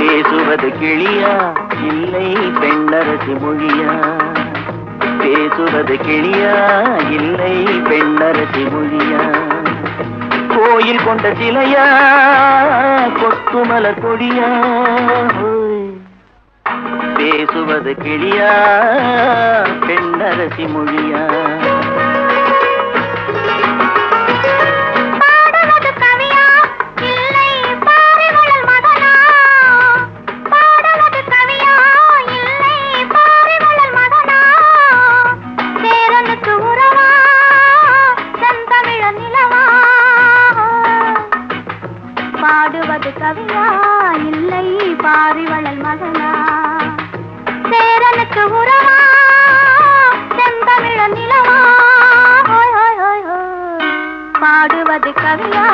பேசுவது கிளியா இல்லை பெண்ணரசி மொழியா? பேசுவது கிளியா இல்லை பெண்ணரசி மொழியா? கோயில் கொண்ட சிலையா கொத்துமலர் கொடியா? பேசுவது கிளியா பெண்ணரசி மொழியா? பாடுவது கவியா இல்லை பாரிவளல் மகனா? சேரனுக்கு உறவா செந்தமிழ நிலவா? பாடுவது கவியா